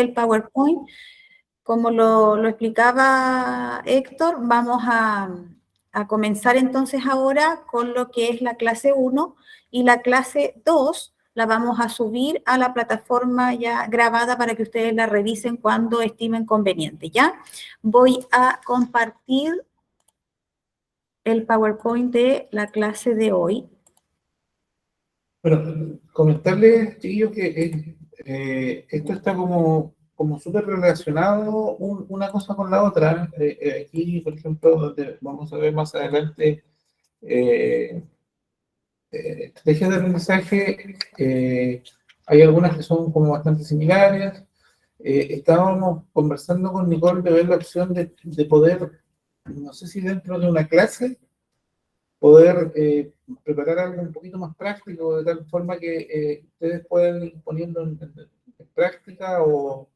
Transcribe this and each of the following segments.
el PowerPoint, como lo explicaba Héctor, vamos a comenzar entonces ahora con lo que es la clase 1 y la clase 2 la vamos a subir a la plataforma ya grabada para que ustedes la revisen cuando estimen conveniente, ¿ya? Voy a compartir el PowerPoint de la clase de hoy. Bueno, comentarles, chiquillos, que esto está como súper relacionado una cosa con la otra. Aquí, por ejemplo, donde vamos a ver más adelante estrategias de aprendizaje, hay algunas que son como bastante similares. Estábamos conversando con Nicole de ver la opción de poder, no sé si dentro de una clase, poder preparar algo un poquito más práctico, de tal forma que ustedes puedan ir poniendo en práctica o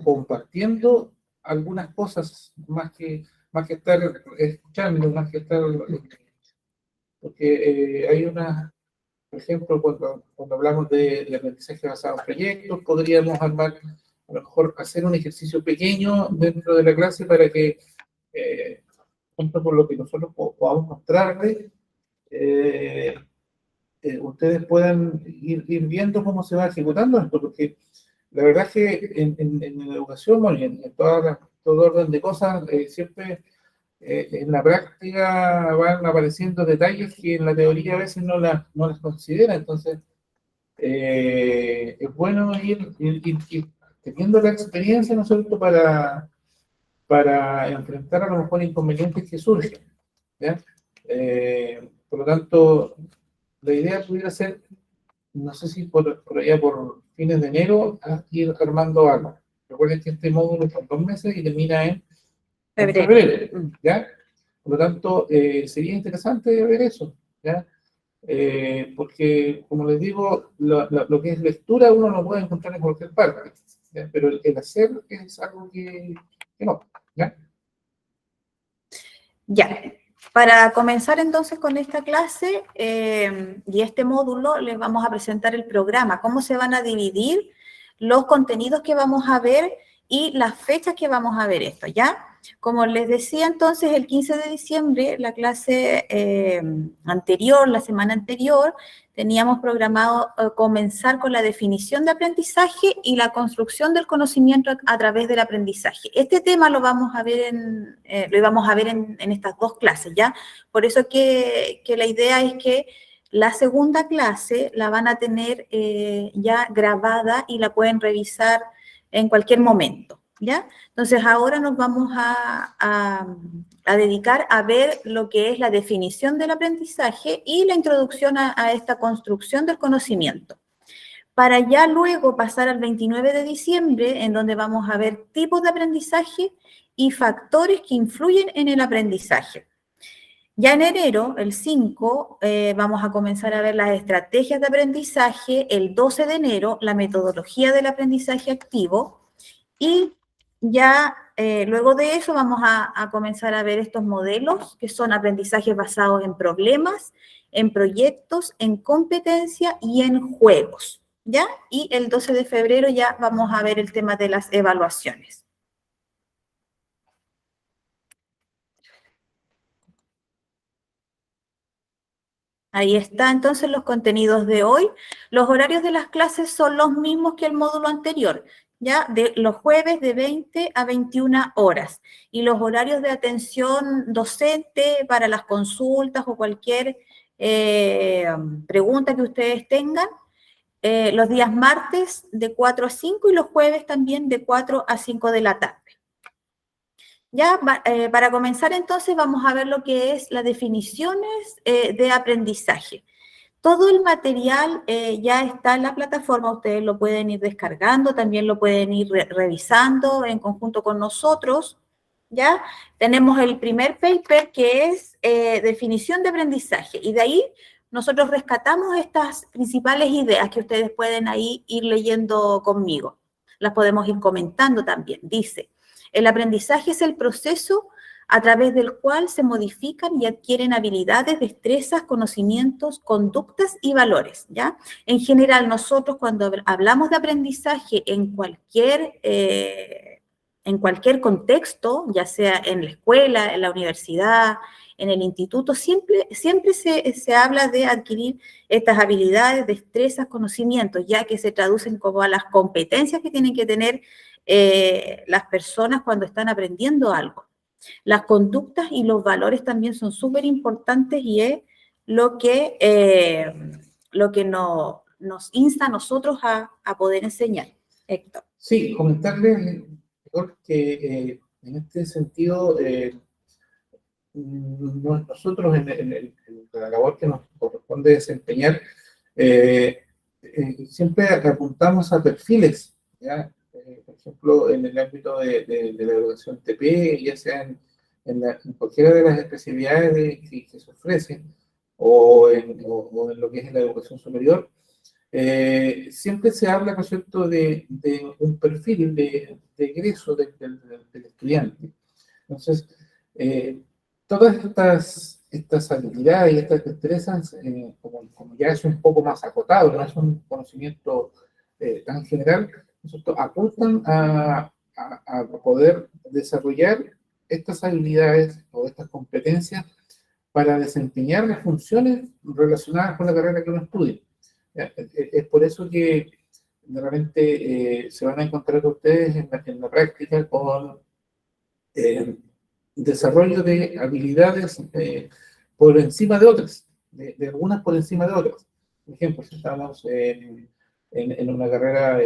compartiendo algunas cosas más que estar escuchando, más que estar... Porque hay una, por ejemplo, cuando hablamos de aprendizaje basado en proyectos, podríamos armar, a lo mejor hacer un ejercicio pequeño dentro de la clase para que junto con lo que nosotros podamos mostrarles, ustedes puedan ir viendo cómo se va ejecutando esto, porque la verdad es que en la educación, bueno, y en todo orden de cosas, siempre en la práctica van apareciendo detalles que en la teoría a veces no las considera, entonces es bueno ir teniendo la experiencia, ¿no es cierto?, para enfrentar a lo mejor inconvenientes que surgen, ¿ya? Por lo tanto, la idea pudiera ser, no sé si por allá por fines de enero, ir armando algo. Recuerden que este módulo son 2 meses y termina en febrero, ¿ya? Por lo tanto, sería interesante ver eso, ¿ya? Porque, como les digo, lo que es lectura uno lo puede encontrar en cualquier parte, ¿ya? Pero el hacer es algo que no, ¿ya? Ya, para comenzar entonces con esta clase y este módulo, les vamos a presentar el programa, cómo se van a dividir los contenidos que vamos a ver y las fechas que vamos a ver esto, ¿ya? Como les decía entonces, el 15 de diciembre, la clase anterior, la semana anterior, teníamos programado comenzar con la definición de aprendizaje y la construcción del conocimiento a través del aprendizaje. Este tema lo vamos a ver lo íbamos a ver en estas dos clases, ¿ya? Por eso que la idea es que la segunda clase la van a tener ya grabada y la pueden revisar en cualquier momento, ¿ya? Entonces, ahora nos vamos a dedicar a ver lo que es la definición del aprendizaje y la introducción a esta construcción del conocimiento. Para ya luego pasar al 29 de diciembre, en donde vamos a ver tipos de aprendizaje y factores que influyen en el aprendizaje. Ya en enero, el 5, vamos a comenzar a ver las estrategias de aprendizaje. El 12 de enero, la metodología del aprendizaje activo. Y ya luego de eso vamos a comenzar a ver estos modelos que son aprendizajes basados en problemas, en proyectos, en competencia y en juegos, ¿ya? Y el 12 de febrero ya vamos a ver el tema de las evaluaciones. Ahí está entonces los contenidos de hoy. Los horarios de las clases son los mismos que el módulo anterior, ¿ya? De los jueves de 20 a 21 horas. Y los horarios de atención docente para las consultas o cualquier pregunta que ustedes tengan, los días martes de 4 a 5 y los jueves también de 4 a 5 de la tarde. Ya, para comenzar entonces vamos a ver lo que es las definiciones de aprendizaje. Todo el material ya está en la plataforma, ustedes lo pueden ir descargando, también lo pueden ir revisando en conjunto con nosotros, ¿ya? Tenemos el primer paper que es definición de aprendizaje y de ahí nosotros rescatamos estas principales ideas que ustedes pueden ahí ir leyendo conmigo. Las podemos ir comentando también. Dice, el aprendizaje es el proceso a través del cual se modifican y adquieren habilidades, destrezas, conocimientos, conductas y valores, ¿ya? En general, nosotros cuando hablamos de aprendizaje en cualquier contexto, ya sea en la escuela, en la universidad, en el instituto, siempre se habla de adquirir estas habilidades, destrezas, conocimientos, ya que se traducen como a las competencias que tienen que tener las personas cuando están aprendiendo algo. Las conductas y los valores también son súper importantes y es lo que nos insta a nosotros a poder enseñar. Héctor. Sí, comentarles que en este sentido, nosotros en la labor que nos corresponde desempeñar, siempre apuntamos a perfiles, ¿ya? Por ejemplo, en el ámbito de la educación TP, ya sea en cualquiera de las especialidades que se ofrecen, o en lo que es la educación superior, siempre se habla, ¿no es cierto?, de un perfil de egreso del estudiante. Entonces, todas estas habilidades y estas destrezas, como ya es un poco más acotado, no es un conocimiento tan general, ¿no?, apuntan a poder desarrollar estas habilidades o estas competencias para desempeñar las funciones relacionadas con la carrera que uno estudia. Es por eso que de repente se van a encontrar ustedes en la práctica con desarrollo de habilidades por encima de otras, de algunas por encima de otras. Por ejemplo, si estamos en una carrera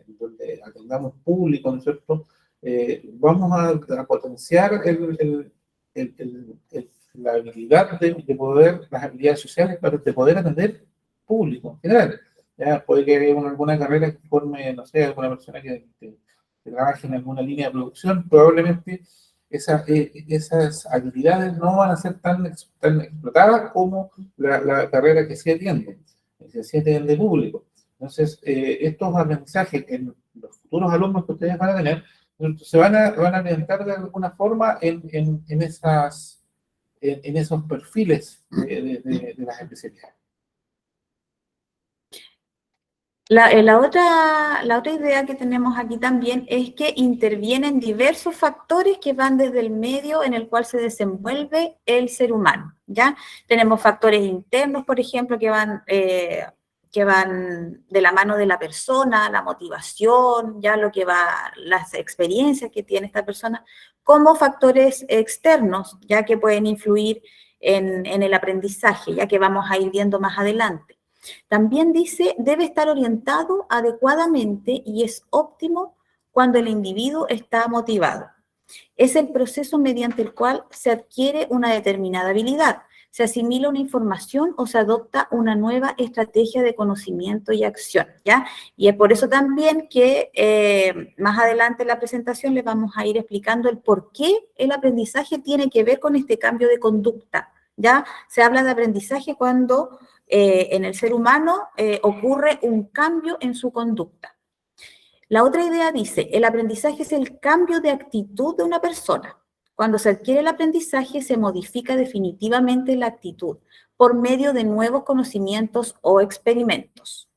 donde atendamos público, ¿no es cierto? Vamos a potenciar la habilidad de poder, las habilidades sociales de poder atender público en general. Ya puede que haya alguna carrera que forme, no sé, alguna persona que trabaje en alguna línea de producción, probablemente esas habilidades no van a ser tan explotadas como la carrera que se atiende público. Entonces, estos aprendizajes en los futuros alumnos que ustedes van a tener, se van a orientar de alguna forma en esos perfiles de las especialidades. La otra idea que tenemos aquí también es que intervienen diversos factores que van desde el medio en el cual se desenvuelve el ser humano, ¿ya? Tenemos factores internos, por ejemplo, que van de la mano de la persona, la motivación, ya las experiencias que tiene esta persona, como factores externos, ya que pueden influir en el aprendizaje, ya que vamos a ir viendo más adelante. También dice, debe estar orientado adecuadamente y es óptimo cuando el individuo está motivado. Es el proceso mediante el cual se adquiere una determinada habilidad, se asimila una información o se adopta una nueva estrategia de conocimiento y acción, ¿ya? Y es por eso también que más adelante en la presentación les vamos a ir explicando el por qué el aprendizaje tiene que ver con este cambio de conducta, ¿ya? Se habla de aprendizaje cuando en el ser humano ocurre un cambio en su conducta. La otra idea dice, el aprendizaje es el cambio de actitud de una persona. Cuando se adquiere el aprendizaje, se modifica definitivamente la actitud por medio de nuevos conocimientos o experimentos.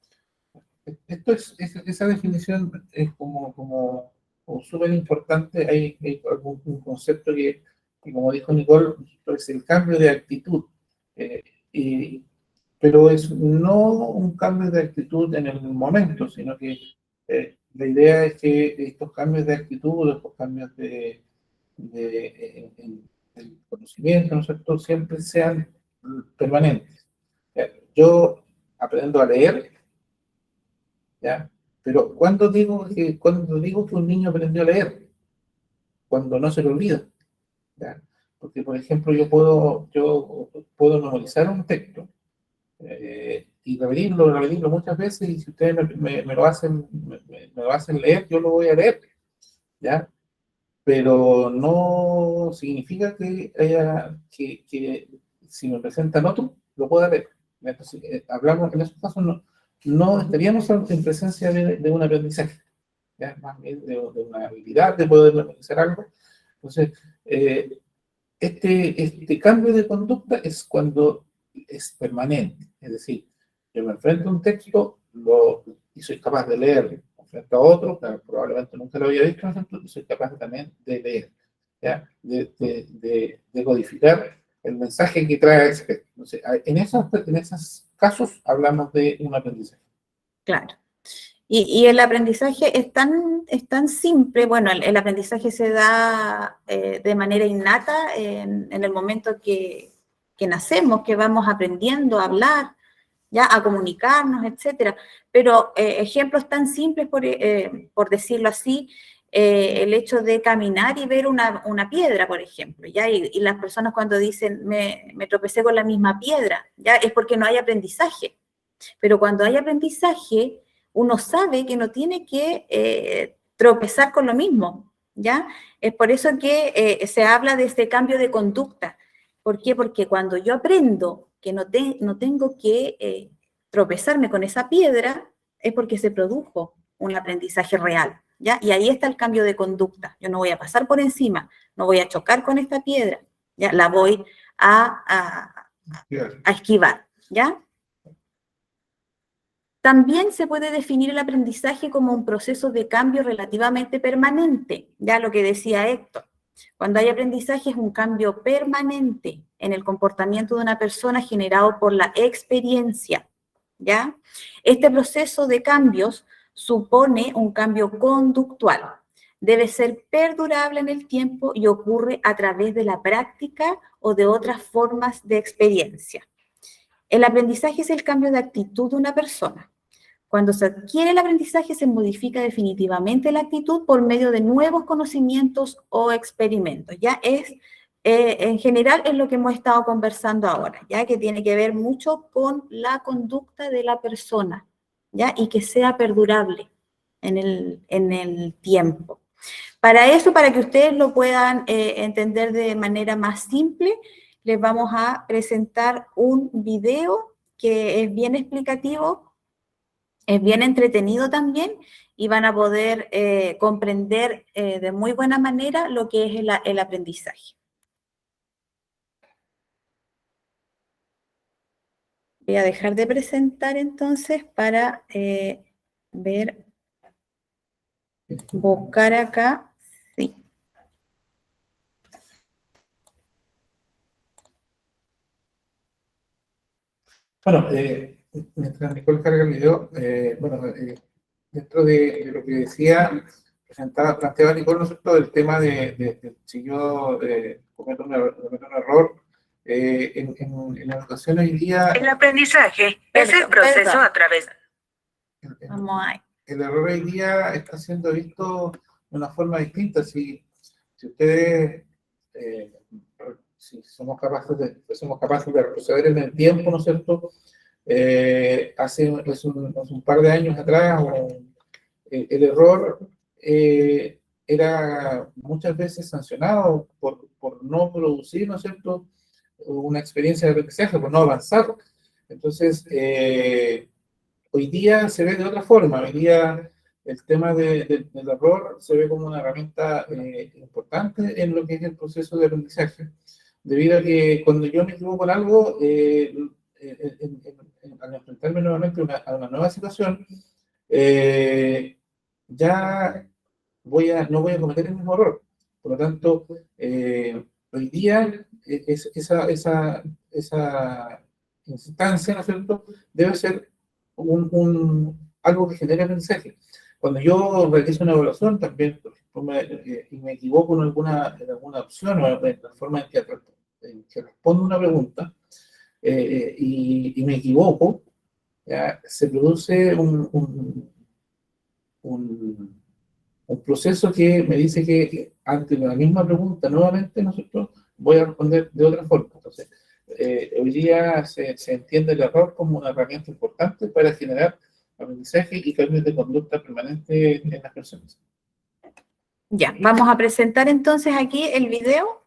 Esa definición es como súper importante. Hay un concepto que, como dijo Nicole, es el cambio de actitud. Pero es no un cambio de actitud en el momento, sino que la idea es que estos cambios de actitud, estos cambios de conocimiento, ¿no es cierto?, siempre sean permanentes. Yo aprendo a leer, ¿ya? Pero ¿cuándo digo que un niño aprendió a leer? Cuando no se le olvida, ¿ya? Porque, por ejemplo, yo puedo memorizar un texto y repetirlo muchas veces, y si ustedes me lo hacen leer, yo lo voy a leer, ¿ya? Pero no significa que si me presentan otro, lo pueda leer. Entonces, hablamos, en esos casos no estaríamos en presencia de un aprendizaje, ¿ya? Más bien de una habilidad de poder memorizar algo. Entonces, Este cambio de conducta es cuando es permanente, es decir, yo me enfrento a un texto y soy capaz de leerlo, me enfrento a otro, que probablemente nunca lo había visto, y soy capaz también de leer, ¿ya? De codificar el mensaje que trae ese texto. Entonces, en esos casos hablamos de un aprendizaje. Claro. Y el aprendizaje es tan simple, bueno, el aprendizaje se da de manera innata en el momento que nacemos, que vamos aprendiendo a hablar, ya a comunicarnos, etcétera. Pero ejemplos tan simples, por decirlo así, el hecho de caminar y ver una piedra, por ejemplo, ¿ya? Y las personas cuando dicen, me tropecé con la misma piedra, ¿ya? Es porque no hay aprendizaje. Pero cuando hay aprendizaje, uno sabe que no tiene que tropezar con lo mismo, ¿ya? Es por eso que se habla de este cambio de conducta. ¿Por qué? Porque cuando yo aprendo que no tengo que tropezarme con esa piedra, es porque se produjo un aprendizaje real, ¿ya? Y ahí está el cambio de conducta. Yo no voy a pasar por encima, no voy a chocar con esta piedra, ¿ya? La voy a esquivar, ¿ya? También se puede definir el aprendizaje como un proceso de cambio relativamente permanente, ya lo que decía Héctor. Cuando hay aprendizaje es un cambio permanente en el comportamiento de una persona generado por la experiencia, ¿ya? Este proceso de cambios supone un cambio conductual. Debe ser perdurable en el tiempo y ocurre a través de la práctica o de otras formas de experiencia. El aprendizaje es el cambio de actitud de una persona. Cuando se adquiere el aprendizaje, se modifica definitivamente la actitud por medio de nuevos conocimientos o experimentos. Ya es, en general, es lo que hemos estado conversando ahora, ya que tiene que ver mucho con la conducta de la persona, ya, y que sea perdurable en el tiempo. Para eso, para que ustedes lo puedan entender de manera más simple, les vamos a presentar un video que es bien explicativo. Es bien entretenido también y van a poder comprender de muy buena manera lo que es el aprendizaje. Voy a dejar de presentar entonces para ver, buscar acá. Sí. Bueno, mientras Nicole carga el video, dentro de lo que decía, planteaba Nicole, ¿no es cierto?, del tema de si yo cometo un error, en la educación hoy día... El aprendizaje es el proceso a través... Vamos ahí. El error hoy día está siendo visto de una forma distinta. Si ustedes... si somos capaces de retroceder en el tiempo, ¿no es cierto? Hace un par de años atrás, el error era muchas veces sancionado por no producir, ¿no es cierto?, una experiencia de aprendizaje, por no avanzar. Entonces, hoy día se ve de otra forma. Hoy día el tema del error se ve como una herramienta importante en lo que es el proceso de aprendizaje, debido a que cuando yo me equivoco en algo, al enfrentarme nuevamente a una nueva situación, ya no voy a cometer el mismo error. Por lo tanto, hoy día esa instancia, ¿no es cierto?, debe ser algo que genere aprendizaje. Cuando yo realizo una evaluación, también, por ejemplo, y me equivoco en alguna opción o en la forma en que respondo una pregunta, y me equivoco, ya, se produce un proceso que me dice que ante la misma pregunta, nuevamente, nosotros voy a responder de otra forma. Entonces, hoy día se entiende el error como una herramienta importante para generar aprendizaje y cambios de conducta permanente en las personas. Ya, vamos a presentar entonces aquí el video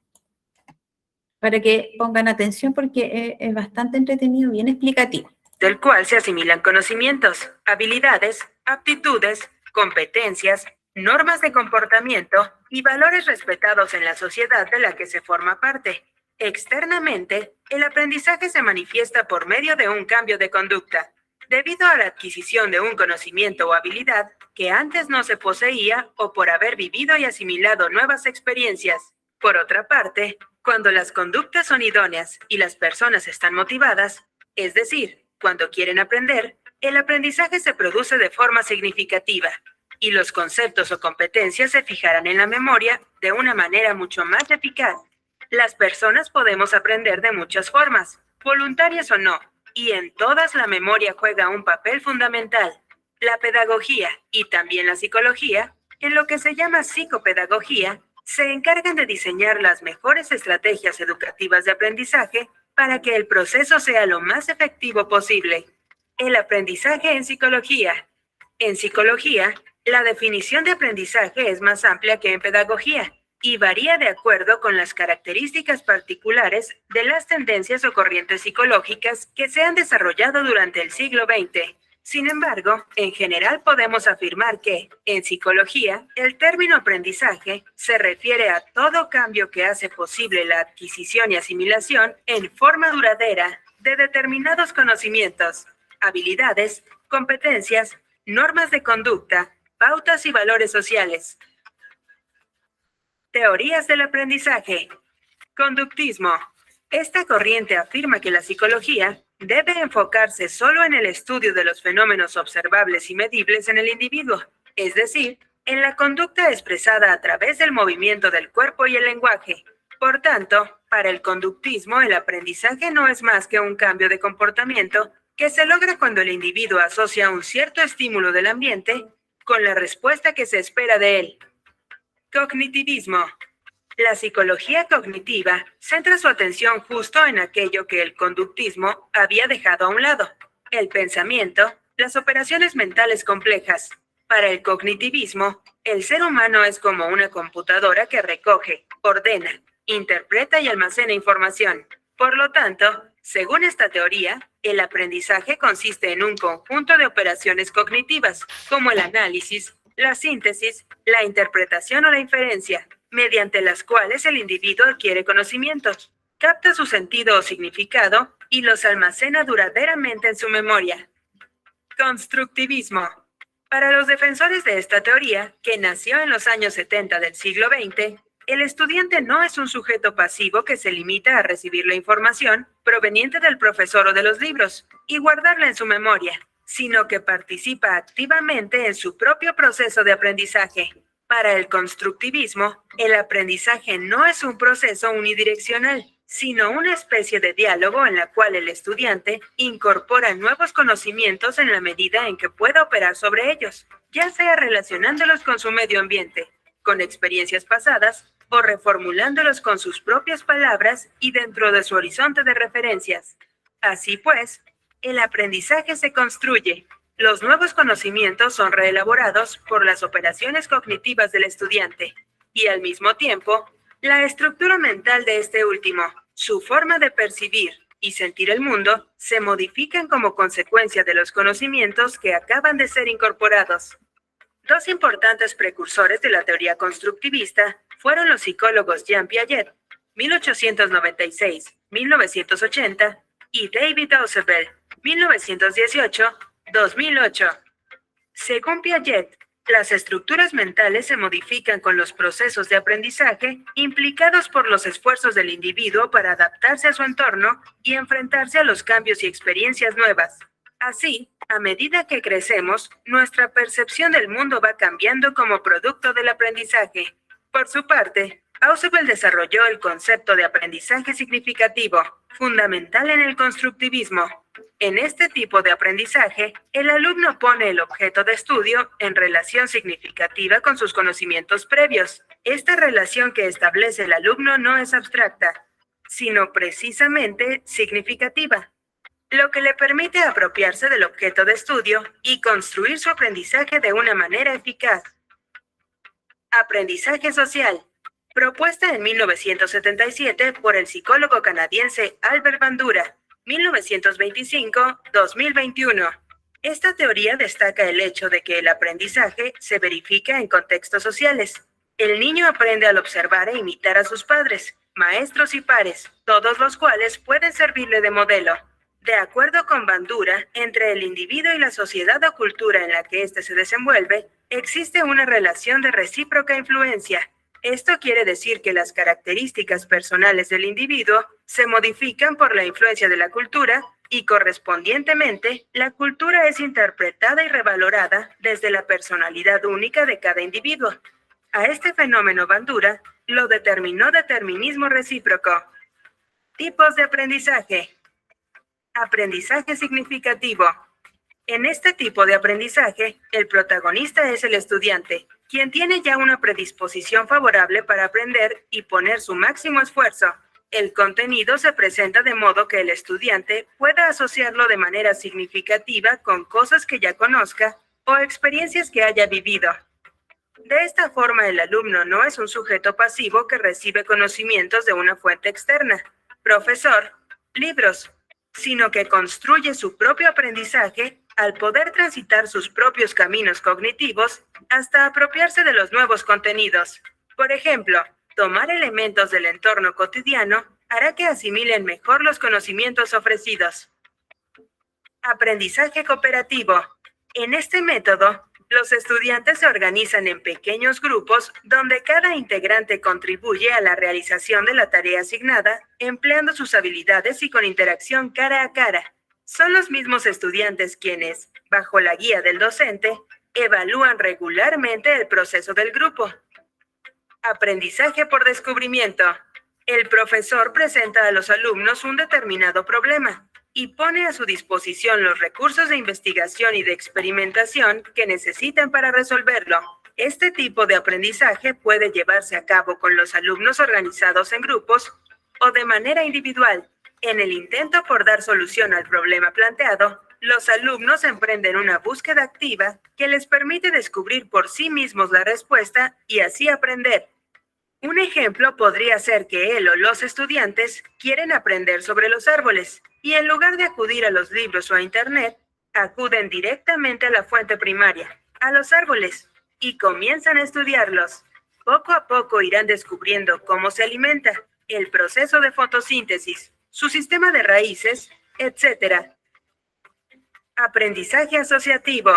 para que pongan atención porque es bastante entretenido, bien explicativo. Del cual se asimilan conocimientos, habilidades, aptitudes, competencias normas de comportamiento y valores respetados en la sociedad de la que se forma parte. Externamente, el aprendizaje se manifiesta por medio de un cambio de conducta, debido a la adquisición de un conocimiento o habilidad que antes no se poseía o por haber vivido y asimilado nuevas experiencias. Por otra parte, cuando las conductas son idóneas y las personas están motivadas, es decir, cuando quieren aprender, el aprendizaje se produce de forma significativa y los conceptos o competencias se fijarán en la memoria de una manera mucho más eficaz. Las personas podemos aprender de muchas formas, voluntarias o no, y en todas la memoria juega un papel fundamental. La pedagogía y también la psicología, en lo que se llama psicopedagogía, se encargan de diseñar las mejores estrategias educativas de aprendizaje para que el proceso sea lo más efectivo posible. El aprendizaje en psicología. En psicología, la definición de aprendizaje es más amplia que en pedagogía y varía de acuerdo con las características particulares de las tendencias o corrientes psicológicas que se han desarrollado durante el siglo XX. Sin embargo, en general podemos afirmar que, en psicología, el término aprendizaje se refiere a todo cambio que hace posible la adquisición y asimilación en forma duradera de determinados conocimientos, habilidades, competencias, normas de conducta, pautas y valores sociales. Teorías del aprendizaje. Conductismo. Esta corriente afirma que la psicología debe enfocarse solo en el estudio de los fenómenos observables y medibles en el individuo, es decir, en la conducta expresada a través del movimiento del cuerpo y el lenguaje. Por tanto, para el conductismo, el aprendizaje no es más que un cambio de comportamiento que se logra cuando el individuo asocia un cierto estímulo del ambiente con la respuesta que se espera de él. Cognitivismo. La psicología cognitiva centra su atención justo en aquello que el conductismo había dejado a un lado: el pensamiento, las operaciones mentales complejas. Para el cognitivismo, el ser humano es como una computadora que recoge, ordena, interpreta y almacena información. Por lo tanto, según esta teoría, el aprendizaje consiste en un conjunto de operaciones cognitivas, como el análisis, la síntesis, la interpretación o la inferencia, mediante las cuales el individuo adquiere conocimientos, capta su sentido o significado y los almacena duraderamente en su memoria. Constructivismo. Para los defensores de esta teoría, que nació en los años 70 del siglo XX, el estudiante no es un sujeto pasivo que se limita a recibir la información proveniente del profesor o de los libros y guardarla en su memoria, sino que participa activamente en su propio proceso de aprendizaje. Para el constructivismo, el aprendizaje no es un proceso unidireccional, sino una especie de diálogo en la cual el estudiante incorpora nuevos conocimientos en la medida en que pueda operar sobre ellos, ya sea relacionándolos con su medio ambiente, con experiencias pasadas, o reformulándolos con sus propias palabras y dentro de su horizonte de referencias. Así pues, el aprendizaje se construye. Los nuevos conocimientos son reelaborados por las operaciones cognitivas del estudiante y, al mismo tiempo, la estructura mental de este último, su forma de percibir y sentir el mundo, se modifican como consecuencia de los conocimientos que acaban de ser incorporados. Dos importantes precursores de la teoría constructivista fueron los psicólogos Jean Piaget, 1896-1980, y David Ausubel, 1918-2008. Según Piaget, las estructuras mentales se modifican con los procesos de aprendizaje implicados por los esfuerzos del individuo para adaptarse a su entorno y enfrentarse a los cambios y experiencias nuevas. Así, a medida que crecemos, nuestra percepción del mundo va cambiando como producto del aprendizaje. Por su parte, Ausubel desarrolló el concepto de aprendizaje significativo, fundamental en el constructivismo. En este tipo de aprendizaje, el alumno pone el objeto de estudio en relación significativa con sus conocimientos previos. Esta relación que establece el alumno no es abstracta, sino precisamente significativa, lo que le permite apropiarse del objeto de estudio y construir su aprendizaje de una manera eficaz. Aprendizaje social. Propuesta en 1977 por el psicólogo canadiense Albert Bandura, 1925-2021. Esta teoría destaca el hecho de que el aprendizaje se verifica en contextos sociales. El niño aprende al observar e imitar a sus padres, maestros y pares, todos los cuales pueden servirle de modelo. De acuerdo con Bandura, entre el individuo y la sociedad o cultura en la que éste se desenvuelve, existe una relación de recíproca influencia. Esto quiere decir que las características personales del individuo se modifican por la influencia de la cultura y, correspondientemente, la cultura es interpretada y revalorada desde la personalidad única de cada individuo. A este fenómeno Bandura lo denominó determinismo recíproco. Tipos de aprendizaje. Aprendizaje significativo. En este tipo de aprendizaje, el protagonista es el estudiante, quien tiene ya una predisposición favorable para aprender y poner su máximo esfuerzo. El contenido se presenta de modo que el estudiante pueda asociarlo de manera significativa con cosas que ya conozca o experiencias que haya vivido. De esta forma, el alumno no es un sujeto pasivo que recibe conocimientos de una fuente externa, profesor, libros, sino que construye su propio aprendizaje al poder transitar sus propios caminos cognitivos hasta apropiarse de los nuevos contenidos. Por ejemplo, tomar elementos del entorno cotidiano hará que asimilen mejor los conocimientos ofrecidos. Aprendizaje cooperativo. En este método, los estudiantes se organizan en pequeños grupos donde cada integrante contribuye a la realización de la tarea asignada, empleando sus habilidades y con interacción cara a cara. Son los mismos estudiantes quienes, bajo la guía del docente, evalúan regularmente el proceso del grupo. Aprendizaje por descubrimiento. El profesor presenta a los alumnos un determinado problema y pone a su disposición los recursos de investigación y de experimentación que necesitan para resolverlo. Este tipo de aprendizaje puede llevarse a cabo con los alumnos organizados en grupos o de manera individual. En el intento por dar solución al problema planteado, los alumnos emprenden una búsqueda activa que les permite descubrir por sí mismos la respuesta y así aprender. Un ejemplo podría ser que él o los estudiantes quieren aprender sobre los árboles y en lugar de acudir a los libros o a internet, acuden directamente a la fuente primaria, a los árboles, y comienzan a estudiarlos. Poco a poco irán descubriendo cómo se alimenta, el proceso de fotosíntesis, su sistema de raíces, etc. Aprendizaje asociativo.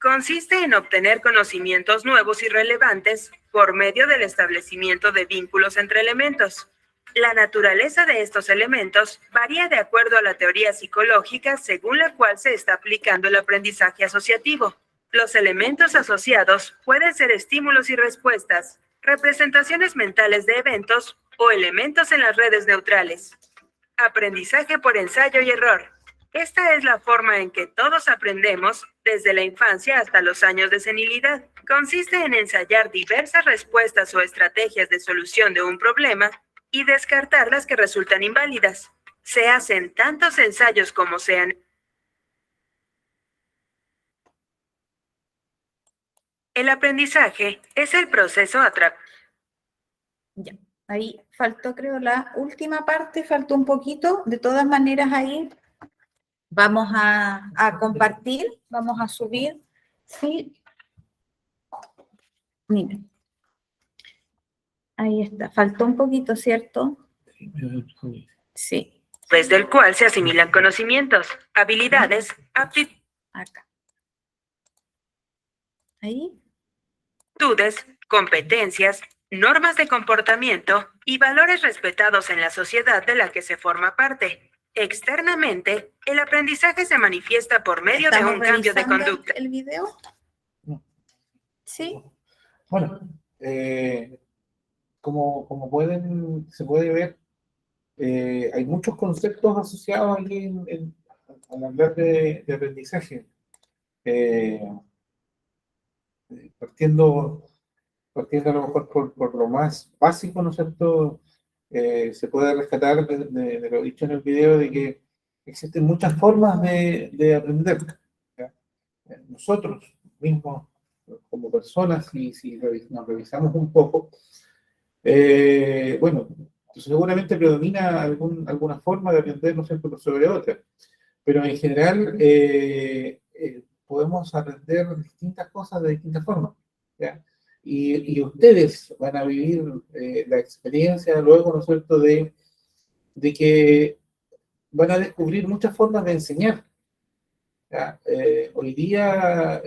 Consiste en obtener conocimientos nuevos y relevantes por medio del establecimiento de vínculos entre elementos. La naturaleza de estos elementos varía de acuerdo a la teoría psicológica según la cual se está aplicando el aprendizaje asociativo. Los elementos asociados pueden ser estímulos y respuestas, representaciones mentales de eventos o elementos en las redes neutrales. Aprendizaje por ensayo y error. Esta es la forma en que todos aprendemos desde la infancia hasta los años de senilidad. Consiste en ensayar diversas respuestas o estrategias de solución de un problema y descartar las que resultan inválidas. Se hacen tantos ensayos como sean. El aprendizaje es el proceso Ya, ahí faltó, creo, la última parte, faltó un poquito. De todas maneras, ahí vamos a compartir, vamos a subir. Sí. Miren. Ahí está, faltó un poquito, ¿cierto? Sí. Desde el cual se asimilan conocimientos, habilidades, aptitudes, Acá. Ahí. competencias, normas de comportamiento y valores respetados en la sociedad de la que se forma parte. Externamente, el aprendizaje se manifiesta por medio de un cambio de conducta. ¿El video? Sí. Bueno, como se puede ver, hay muchos conceptos asociados aquí al hablar de aprendizaje. Partiendo a lo mejor por lo más básico, ¿no es cierto? Se puede rescatar de lo dicho en el video de que existen muchas formas de aprender, ¿ya? Nosotros mismos, como personas, si nos revisamos un poco, bueno, seguramente predomina alguna forma de aprender, no sé, sobre otra, pero en general podemos aprender distintas cosas de distintas formas, ¿ya? Y ustedes van a vivir la experiencia luego, ¿no es cierto?, de que van a descubrir muchas formas de enseñar, ¿ya? Hoy día,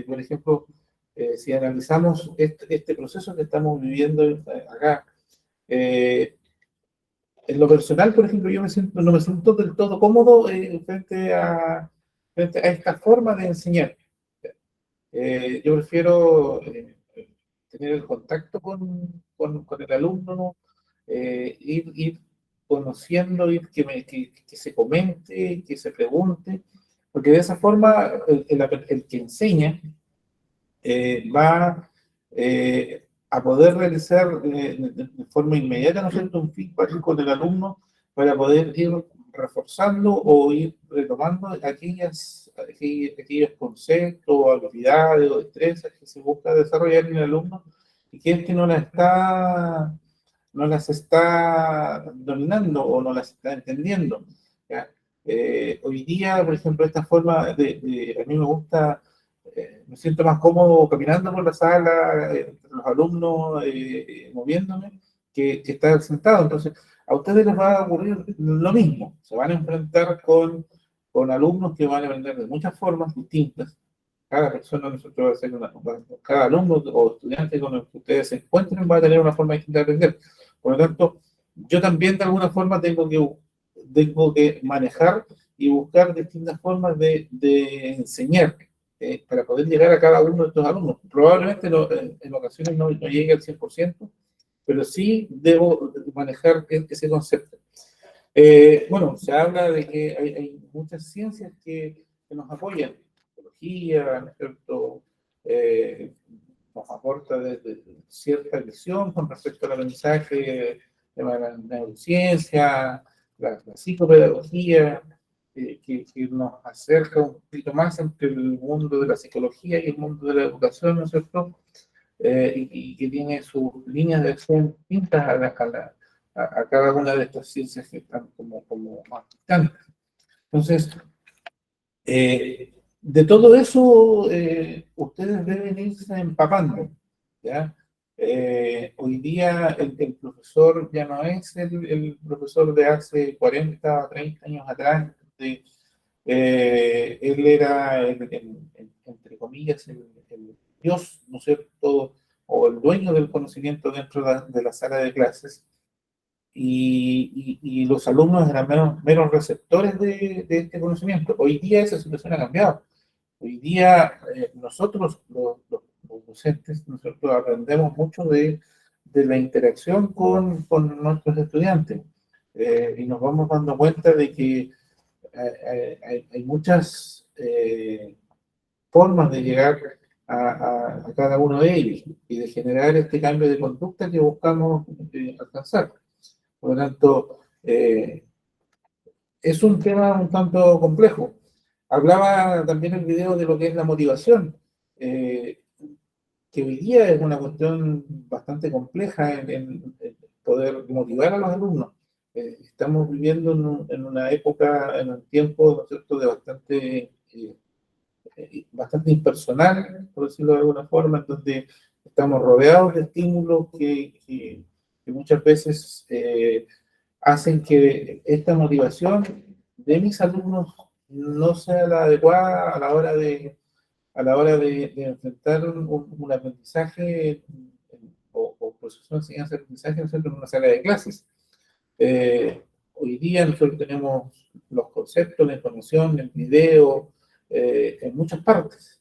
por ejemplo, si analizamos este proceso que estamos viviendo acá, en lo personal, por ejemplo, no me siento del todo cómodo frente a esta forma de enseñar. Yo prefiero tener el contacto con el alumno, ir conociendo, que se comente, que se pregunte, porque de esa forma el que enseña va a poder realizar de forma inmediata, ¿no es cierto?, un feedback con el alumno para poder ir reforzando o ir retomando aquellos conceptos, habilidades o destrezas que se busca desarrollar en el alumno y que es que no las está dominando o no las está entendiendo, ¿ya? Hoy día, por ejemplo, esta forma a mí me gusta, me siento más cómodo caminando por la sala, entre los alumnos, moviéndome, que estar sentado. Entonces, a ustedes les va a ocurrir lo mismo. Se van a enfrentar con alumnos que van a aprender de muchas formas distintas. Cada persona, nosotros va a ser cada alumno o estudiante con el que ustedes se encuentren va a tener una forma distinta de aprender. Por lo tanto, yo también de alguna forma tengo que manejar y buscar distintas formas de enseñar para poder llegar a cada uno de estos alumnos. Probablemente en ocasiones no llegue al 100%, pero sí debo manejar ese concepto. Bueno, se habla de que hay muchas ciencias que nos apoyan. Biología, ¿no es cierto? Nos aporta desde cierta visión con respecto al aprendizaje de la neurociencia, la psicopedagogía, que nos acerca un poquito más entre el mundo de la psicología y el mundo de la educación, ¿no es cierto? Y que tiene sus líneas de acción distintas a cada una de estas ciencias que están como más distantes. Entonces, de todo eso, ustedes deben irse empapando, ¿ya? Hoy día el profesor ya no es el profesor de hace 40 o 30 años atrás. Él era, entre comillas, el Dios, ¿no es cierto?, o el dueño del conocimiento dentro de la sala de clases, y los alumnos eran meros receptores de este conocimiento. Hoy día esa situación ha cambiado. Hoy día nosotros, los docentes, nosotros aprendemos mucho de la interacción con nuestros estudiantes, y nos vamos dando cuenta de que hay muchas formas de llegar a cada uno de ellos y de generar este cambio de conducta que buscamos alcanzar. Por lo tanto, es un tema un tanto complejo. Hablaba también el video de lo que es la motivación, que hoy día es una cuestión bastante compleja en poder motivar a los alumnos. Estamos viviendo en una época, en un tiempo, ¿no es cierto?, de bastante impersonal, por decirlo de alguna forma, en donde estamos rodeados de estímulos que muchas veces hacen que esta motivación de mis alumnos no sea la adecuada a la hora de enfrentar un aprendizaje o proceso de enseñanza-aprendizaje en una sala de clases. Hoy día nosotros tenemos los conceptos, la información, el video, en muchas partes.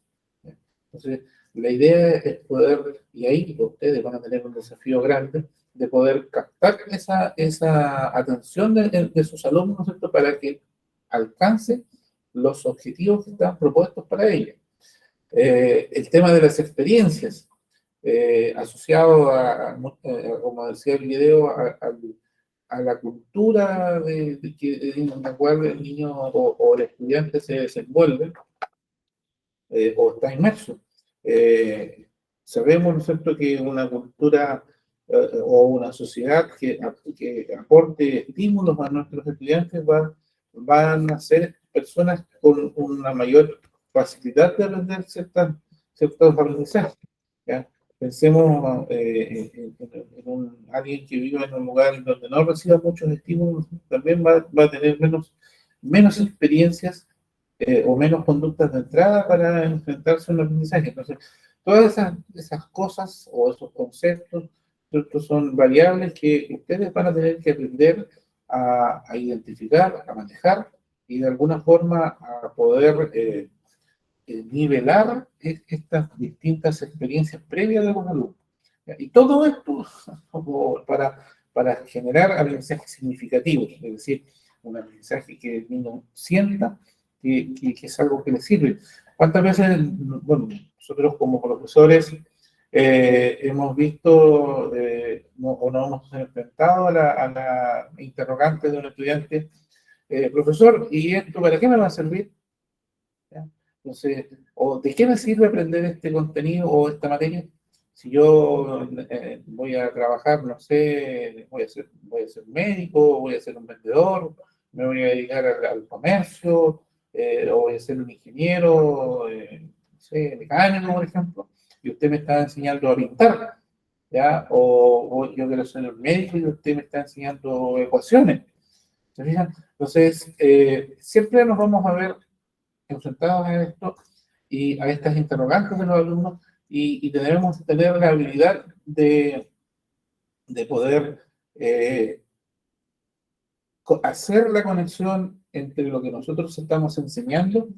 Entonces, la idea es poder, y ahí ustedes van a tener un desafío grande, de poder captar esa atención de sus alumnos, ¿no es cierto?, para que alcancen los objetivos que están propuestos para ellos. El tema de las experiencias, asociado como decía el video, a la cultura en la cual el niño o el estudiante se desenvuelve o está inmerso. Sabemos, ¿no es cierto?, que una cultura o una sociedad que aporte estímulos a nuestros estudiantes van a ser personas con una mayor facilidad de aprender ciertos aprendizajes, ¿ya? Pensemos en alguien que viva en un lugar donde no reciba muchos estímulos, también va a tener menos experiencias o menos conductas de entrada para enfrentarse a un aprendizaje. Entonces, todas esas cosas o esos conceptos, estos son variables que ustedes van a tener que aprender a identificar, a manejar y de alguna forma a poder nivelar estas distintas experiencias previas de los alumnos. Y todo esto para generar aprendizajes significativos, es decir, un aprendizaje que el niño sienta que es algo que le sirve. ¿Cuántas veces, bueno, nosotros como profesores hemos visto o nos hemos enfrentado a la interrogante de un estudiante, profesor, ¿y esto para qué me va a servir? ¿Ya? Entonces, ¿o de qué me sirve aprender este contenido o esta materia? Si yo voy a trabajar, no sé, voy a ser médico, voy a ser un vendedor, me voy a dedicar al comercio, o voy a ser un ingeniero, no sé, mecánico, por ejemplo, y usted me está enseñando a pintar, ¿ya? O yo quiero ser un médico y usted me está enseñando ecuaciones. ¿Se fijan? Entonces, siempre nos vamos a ver enfrentados a esto y a estas interrogantes de los alumnos y debemos tener la habilidad de poder hacer la conexión entre lo que nosotros estamos enseñando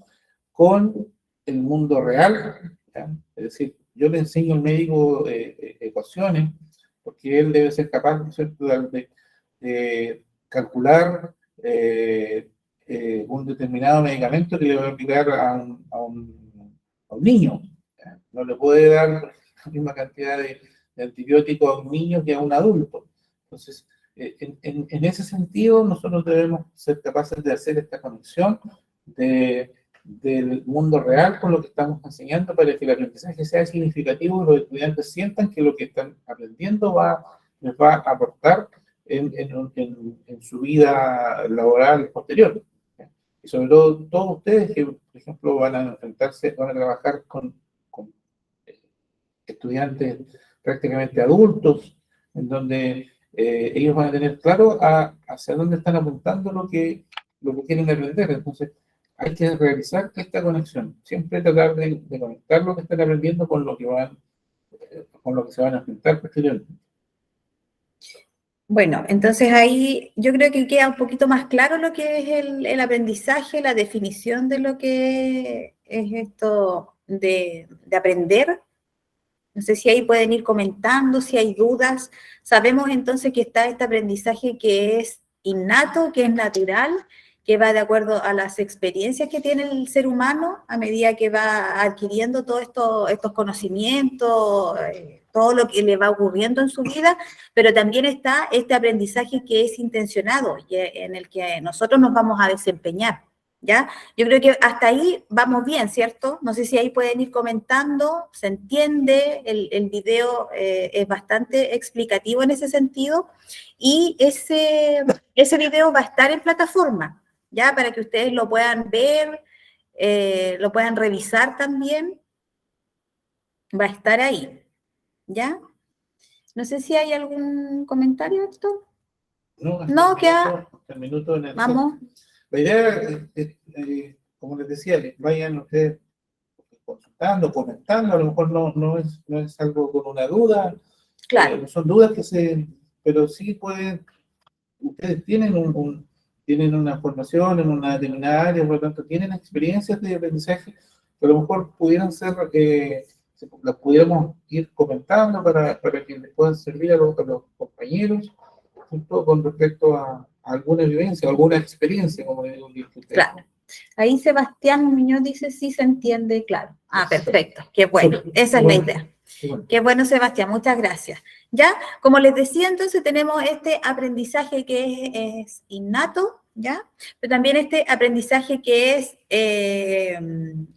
con el mundo real, ¿ya? Es decir, yo le enseño al médico ecuaciones porque él debe ser capaz, ¿no es cierto?, de calcular un determinado medicamento que le va a aplicar a un niño. ¿Ya? No le puede dar la misma cantidad de antibióticos a un niño que a un adulto. Entonces, en ese sentido, nosotros debemos ser capaces de hacer esta conexión del mundo real con lo que estamos enseñando para que el aprendizaje sea significativo y los estudiantes sientan que lo que están aprendiendo les va a aportar en su vida laboral posterior. Y sobre todo, todos ustedes que, por ejemplo, van a trabajar con estudiantes prácticamente adultos, en donde ellos van a tener claro hacia dónde están apuntando lo que quieren aprender. Entonces, hay que realizar esta conexión, siempre tratar de conectar lo que están aprendiendo con lo que se van a enfrentar posteriormente. Bueno, entonces ahí yo creo que queda un poquito más claro lo que es el aprendizaje, la definición de lo que es esto de aprender. No sé si ahí pueden ir comentando, si hay dudas. Sabemos entonces que está este aprendizaje que es innato, que es natural, que va de acuerdo a las experiencias que tiene el ser humano a medida que va adquiriendo todos estos conocimientos, todo lo que le va ocurriendo en su vida, pero también está este aprendizaje que es intencionado y en el que nosotros nos vamos a desempeñar. ¿Ya? Yo creo que hasta ahí vamos bien, ¿cierto? No sé si ahí pueden ir comentando, se entiende, el video es bastante explicativo en ese sentido y ese video va a estar en plataforma, ¿ya? Para que ustedes lo puedan ver, lo puedan revisar también, va a estar ahí, ¿ya? No sé si hay algún comentario, Héctor. No, queda... Vamos. La idea es, como les decía, vayan ustedes consultando, comentando, a lo mejor no es algo con una duda, claro. No son dudas pero sí ustedes tienen una formación en una determinada área, por lo tanto tienen experiencias de aprendizaje que a lo mejor pudieran ser, las pudiéramos ir comentando para que les puedan servir a los compañeros, junto con respecto a alguna vivencia, alguna experiencia, como le digo. Claro. Ahí Sebastián Muñoz dice, sí se entiende, claro. Ah, perfecto. Qué bueno. Esa es la idea. Qué bueno, Sebastián. Muchas gracias. Ya, como les decía, entonces tenemos este aprendizaje que es innato, ¿ya? Pero también este aprendizaje que es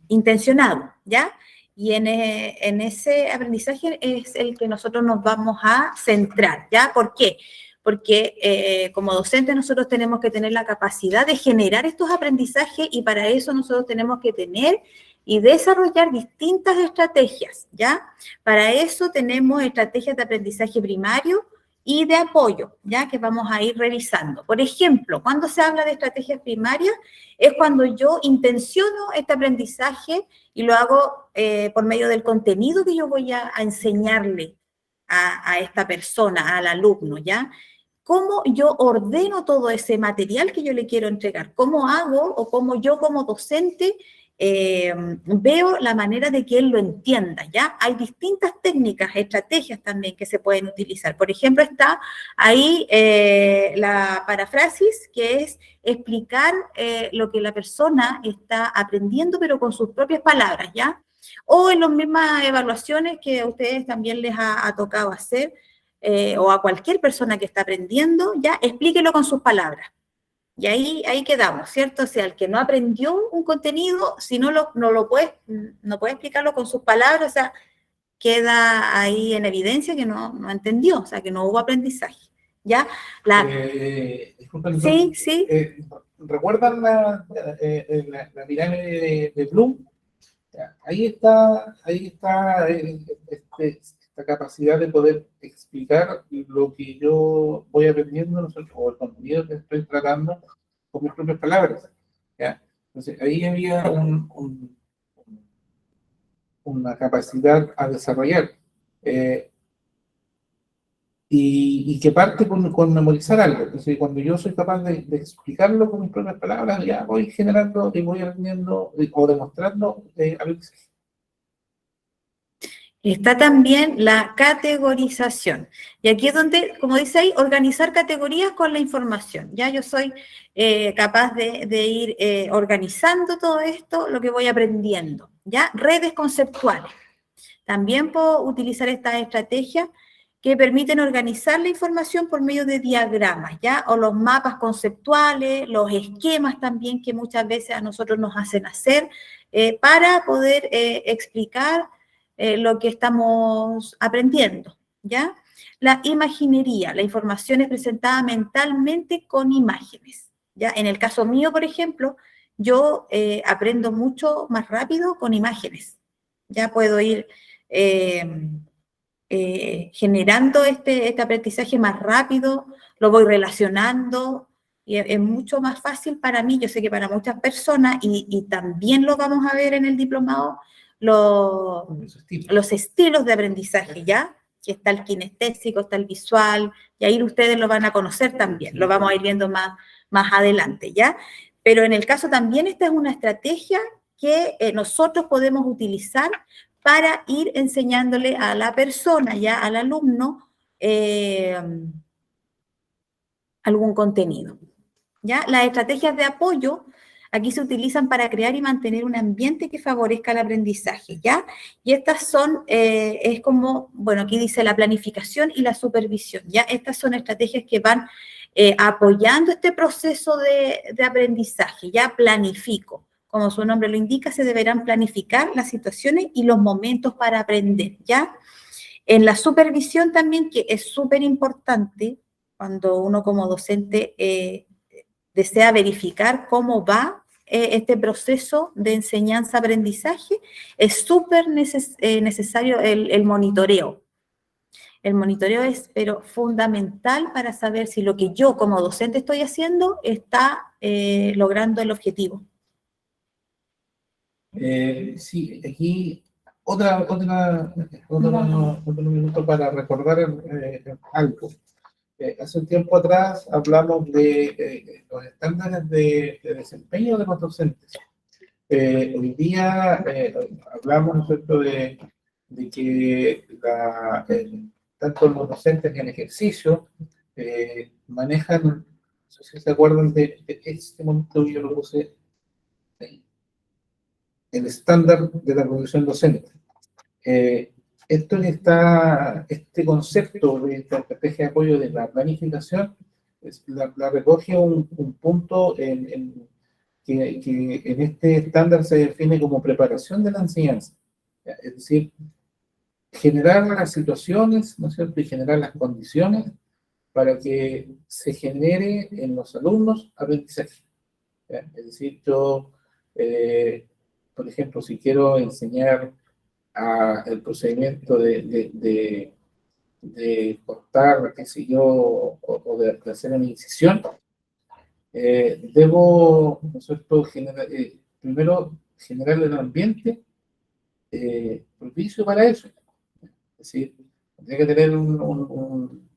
intencionado, ¿ya? Y en ese aprendizaje es el que nosotros nos vamos a centrar, ¿ya? ¿Por qué? Porque como docentes nosotros tenemos que tener la capacidad de generar estos aprendizajes y para eso nosotros tenemos que tener y desarrollar distintas estrategias, ¿ya? Para eso tenemos estrategias de aprendizaje primario y de apoyo, ¿ya? Que vamos a ir revisando. Por ejemplo, cuando se habla de estrategias primarias, es cuando yo intenciono este aprendizaje y lo hago por medio del contenido que yo voy a enseñarle a esta persona, al alumno, ¿ya? ¿Cómo yo ordeno todo ese material que yo le quiero entregar? ¿Cómo hago o cómo yo como docente veo la manera de que él lo entienda, ¿ya? Hay distintas técnicas, estrategias también que se pueden utilizar. Por ejemplo, está ahí la paráfrasis, que es explicar lo que la persona está aprendiendo, pero con sus propias palabras, ¿ya? O en las mismas evaluaciones que a ustedes también les ha tocado hacer, o a cualquier persona que está aprendiendo, ya explíquelo con sus palabras. Y ahí quedamos, ¿cierto? O sea, el que no aprendió un contenido, si no puede explicarlo con sus palabras, o sea, queda ahí en evidencia que no entendió, o sea, que no hubo aprendizaje, ¿ya? Disculpen, Sí. ¿Recuerdan la pirámide de Bloom? Ahí está esta capacidad de poder explicar lo que yo voy aprendiendo, ¿no? O el contenido que estoy tratando con mis propias palabras, ¿ya? Entonces, ahí había una capacidad a desarrollar y que parte con memorizar algo. Entonces, cuando yo soy capaz de explicarlo con mis propias palabras, ya voy generando y voy aprendiendo o demostrando aprendizaje. Está también la categorización. Y aquí es donde, como dice ahí, organizar categorías con la información. Ya yo soy capaz de ir organizando todo esto, lo que voy aprendiendo. Ya, redes conceptuales. También puedo utilizar estas estrategias que permiten organizar la información por medio de diagramas, ¿ya? O los mapas conceptuales, los esquemas también que muchas veces a nosotros nos hacen hacer para poder explicar lo que estamos aprendiendo, ¿ya? La imaginería, la información es presentada mentalmente con imágenes, ¿ya? En el caso mío, por ejemplo, yo aprendo mucho más rápido con imágenes. Ya puedo ir generando este aprendizaje más rápido, lo voy relacionando, y es mucho más fácil para mí, yo sé que para muchas personas, y también lo vamos a ver en el diplomado, los estilos de aprendizaje, ¿ya? Que está el kinestésico, está el visual, y ahí ustedes lo van a conocer también, lo vamos a ir viendo más adelante, ¿ya? Pero en el caso también esta es una estrategia que nosotros podemos utilizar para ir enseñándole a la persona, ya al alumno, algún contenido, ¿ya? Las estrategias de apoyo aquí se utilizan para crear y mantener un ambiente que favorezca el aprendizaje, ¿ya? Y estas son, es como, bueno, aquí dice la planificación y la supervisión, ¿ya? Estas son estrategias que van apoyando este proceso de aprendizaje, ¿ya? Planifico. Como su nombre lo indica, se deberán planificar las situaciones y los momentos para aprender, ¿ya? En la supervisión también, que es súper importante, cuando uno como docente desea verificar cómo va este proceso de enseñanza-aprendizaje, es súper necesario el monitoreo. El monitoreo es, pero fundamental para saber si lo que yo como docente estoy haciendo está logrando el objetivo. Sí, aquí otro minuto para recordar algo. Hace un tiempo atrás hablamos de los estándares de desempeño de los docentes. Hoy día hablamos, ¿no es cierto?, de que tanto los docentes en ejercicio manejan, no sé si se acuerdan de este momento, yo lo puse ahí, el estándar de la profesión docente. Este concepto de esta estrategia de apoyo de la planificación la recoge un punto que en este estándar se define como preparación de la enseñanza. Es decir, generar las situaciones, ¿no es cierto?, y generar las condiciones para que se genere en los alumnos aprendizaje. Es decir, yo por ejemplo, si quiero enseñar el procedimiento de cortar, qué sé yo, o de hacer una incisión, debo, ¿no es cierto?, primero generar el ambiente propicio para eso. Es decir, tendría que tener un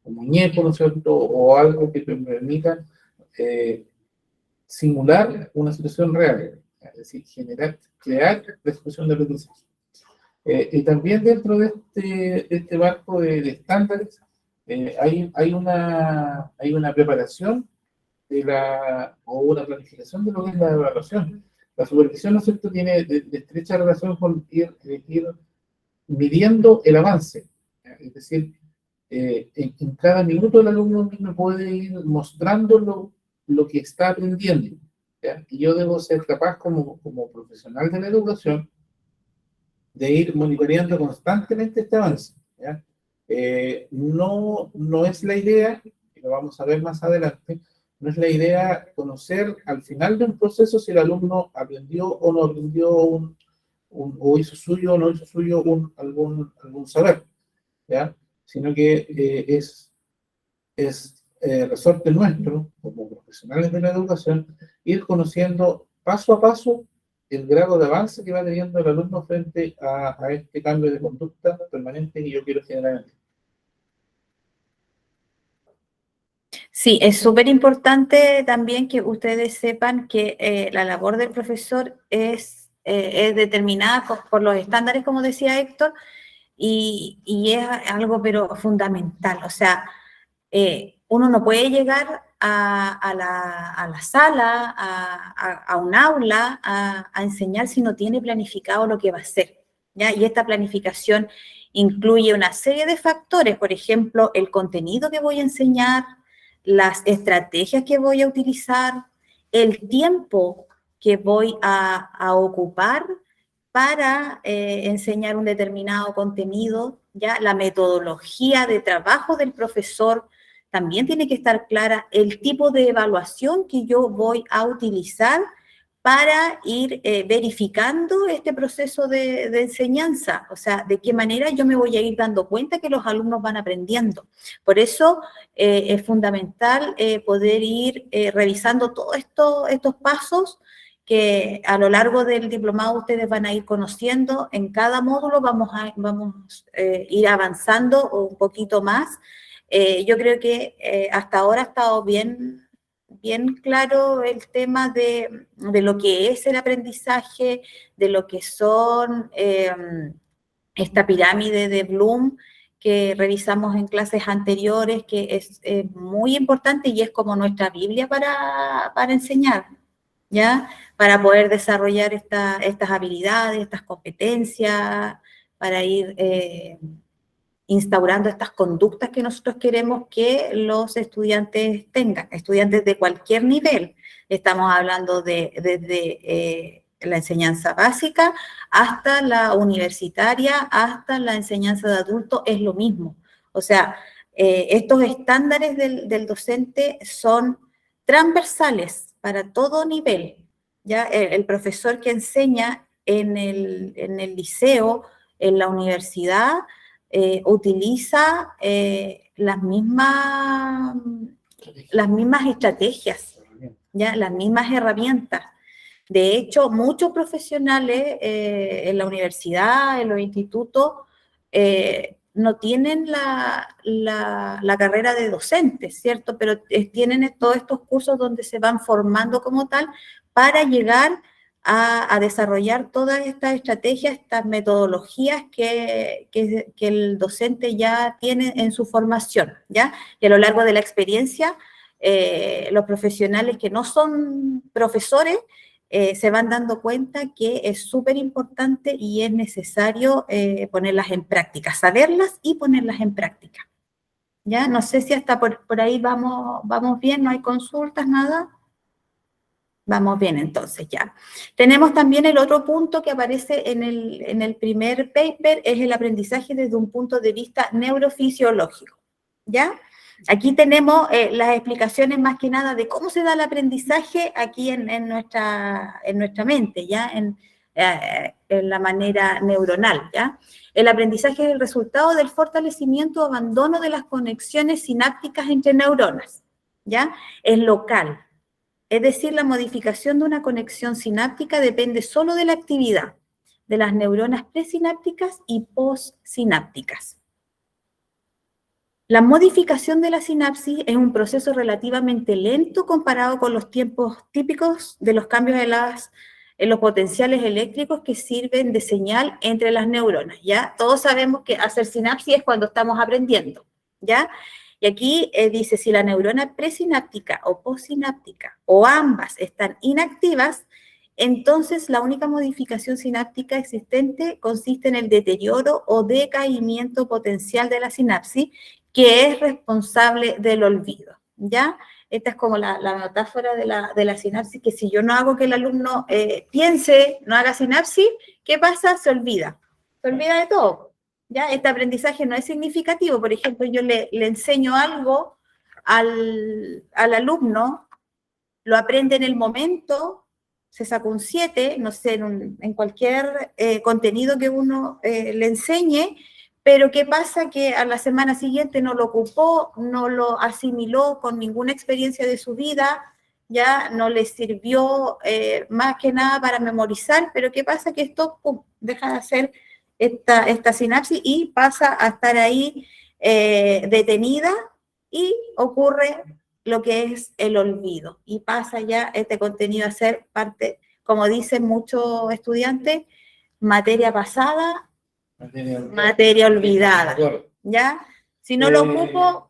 muñeco, ¿no es cierto?, o algo que me permita simular una situación real, es decir, crear la situación de aprendizaje. Y también dentro de este marco de estándares hay una preparación o una planificación de lo que es la evaluación. La supervisión, ¿no es cierto?, tiene de estrecha relación con ir midiendo el avance. Es decir, en cada minuto el alumno me puede ir mostrando lo que está aprendiendo, ¿ya? Y yo debo ser capaz como profesional de la educación de ir monitoreando constantemente este avance, ¿ya? No es la idea, y lo vamos a ver más adelante, no es la idea conocer al final de un proceso si el alumno aprendió o no aprendió o hizo suyo o no hizo suyo algún saber, ¿ya? Sino que es resorte nuestro, como profesionales de la educación, ir conociendo paso a paso el grado de avance que va teniendo el alumno frente a este cambio de conducta permanente que yo quiero generar en él. Sí, es súper importante también que ustedes sepan que la labor del profesor es determinada por los estándares, como decía Héctor, y es algo pero fundamental. O sea, uno no puede llegar a la sala, a un aula, a enseñar si no tiene planificado lo que va a hacer, ¿ya? Y esta planificación incluye una serie de factores, por ejemplo, el contenido que voy a enseñar, las estrategias que voy a utilizar, el tiempo que voy a ocupar para enseñar un determinado contenido, ¿ya? La metodología de trabajo del profesor también tiene que estar clara, el tipo de evaluación que yo voy a utilizar para ir verificando este proceso de enseñanza, o sea, de qué manera yo me voy a ir dando cuenta que los alumnos van aprendiendo. Por eso es fundamental poder ir revisando todos estos pasos que a lo largo del diplomado ustedes van a ir conociendo. En cada módulo vamos a ir avanzando un poquito más. Yo creo que hasta ahora ha estado bien claro el tema de lo que es el aprendizaje, de lo que son esta pirámide de Bloom que revisamos en clases anteriores, que es muy importante y es como nuestra Biblia para enseñar, ¿ya? Para poder desarrollar estas habilidades, estas competencias, para ir instaurando estas conductas que nosotros queremos que los estudiantes tengan, estudiantes de cualquier nivel. Estamos hablando desde la enseñanza básica hasta la universitaria, hasta la enseñanza de adultos, es lo mismo. O sea, estos estándares del docente son transversales para todo nivel, ¿ya? El profesor que enseña en el liceo, en la universidad, utiliza las mismas estrategias, ¿ya? Las mismas herramientas. De hecho, muchos profesionales en la universidad, en los institutos, no tienen la carrera de docentes, ¿cierto? Pero tienen todos estos cursos donde se van formando como tal para llegar a desarrollar todas estas estrategias, estas metodologías que el docente ya tiene en su formación, ¿ya? Y a lo largo de la experiencia, los profesionales que no son profesores se van dando cuenta que es súper importante y es necesario ponerlas en práctica, saberlas y ponerlas en práctica, ¿ya? No sé si hasta por ahí vamos bien, no hay consultas, nada. Vamos bien, entonces, ya. Tenemos también el otro punto que aparece en el primer paper, es el aprendizaje desde un punto de vista neurofisiológico, ¿ya? Aquí tenemos las explicaciones más que nada de cómo se da el aprendizaje aquí en nuestra mente, ¿ya? En la manera neuronal, ¿ya? El aprendizaje es el resultado del fortalecimiento o abandono de las conexiones sinápticas entre neuronas, ¿ya? Es local. Es decir, la modificación de una conexión sináptica depende solo de la actividad de las neuronas presinápticas y postsinápticas. La modificación de la sinapsis es un proceso relativamente lento comparado con los tiempos típicos de los cambios en los potenciales eléctricos que sirven de señal entre las neuronas, ¿ya? Todos sabemos que hacer sinapsis es cuando estamos aprendiendo, ¿ya? Y aquí dice, si la neurona presináptica o postsináptica o ambas están inactivas, entonces la única modificación sináptica existente consiste en el deterioro o decaimiento potencial de la sinapsis, que es responsable del olvido, ¿ya? Esta es como la metáfora de la sinapsis, que si yo no hago que el alumno piense, no haga sinapsis, ¿qué pasa? Se olvida de todo, ¿ya? Este aprendizaje no es significativo. Por ejemplo, yo le enseño algo al alumno, lo aprende en el momento, se saca un 7, no sé, en cualquier contenido que uno le enseñe, pero ¿qué pasa? Que a la semana siguiente no lo ocupó, no lo asimiló con ninguna experiencia de su vida, ya no le sirvió más que nada para memorizar, pero ¿qué pasa? Que esto deja de hacer esta sinapsis y pasa a estar ahí detenida y ocurre lo que es el olvido y pasa ya este contenido a ser parte, como dicen muchos estudiantes, materia pasada, materia olvidada, ¿ya? Si no lo ocupo,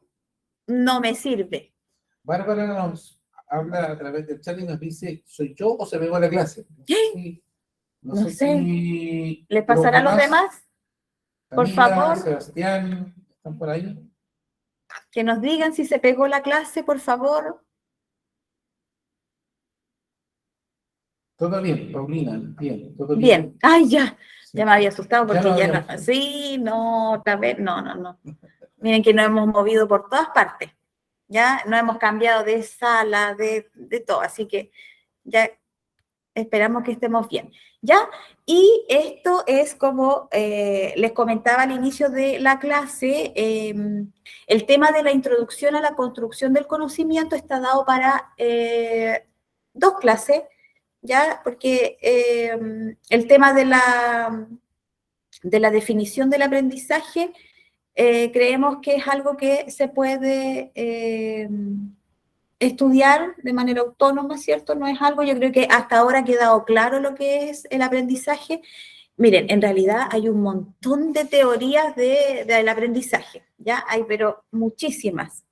no me sirve. Bárbara nos habla a través del chat y nos dice, ¿soy yo o se pegó a la clase? Sí. No sé. Si ¿Les pasará a los demás? Por favor. Sebastián, ¿están por ahí? Que nos digan si se pegó la clase, por favor. Todo bien, Paulina, bien, todo bien. Bien, ay, ya. Sí. Ya me había asustado porque Ya ya no. Sí, no, otra vez, no. Miren que nos hemos movido por todas partes, ya no hemos cambiado de sala, de todo, así que ya esperamos que estemos bien, ¿ya? Y esto es como les comentaba al inicio de la clase, el tema de la introducción a la construcción del conocimiento está dado para 2 clases, ¿ya? Porque el tema de la definición del aprendizaje creemos que es algo que se puede estudiar de manera autónoma, ¿cierto? No es algo, yo creo que hasta ahora ha quedado claro lo que es el aprendizaje. Miren, en realidad hay un montón de teorías del aprendizaje, ¿ya? Hay, pero muchísimas,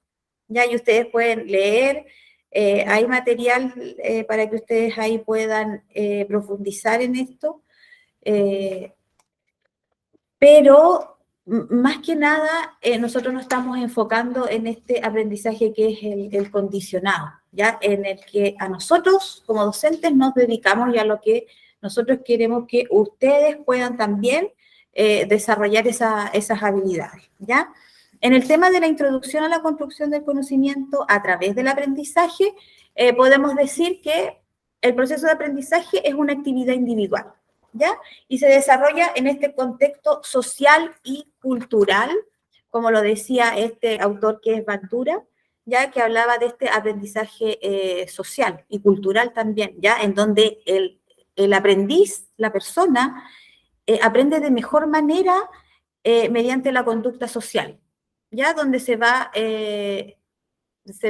¿ya? Y ustedes pueden leer, hay material para que ustedes ahí puedan profundizar en esto, pero más que nada, nosotros nos estamos enfocando en este aprendizaje que es el condicionado, ¿ya? En el que a nosotros, como docentes, nos dedicamos y a lo que nosotros queremos que ustedes puedan también desarrollar esas habilidades, ¿ya? En el tema de la introducción a la construcción del conocimiento a través del aprendizaje, podemos decir que el proceso de aprendizaje es una actividad individual, ¿ya? Y se desarrolla en este contexto social y cultural, como lo decía este autor que es Bandura, ya que hablaba de este aprendizaje social y cultural también, ya en donde el aprendiz, la persona, aprende de mejor manera mediante la conducta social, ya donde se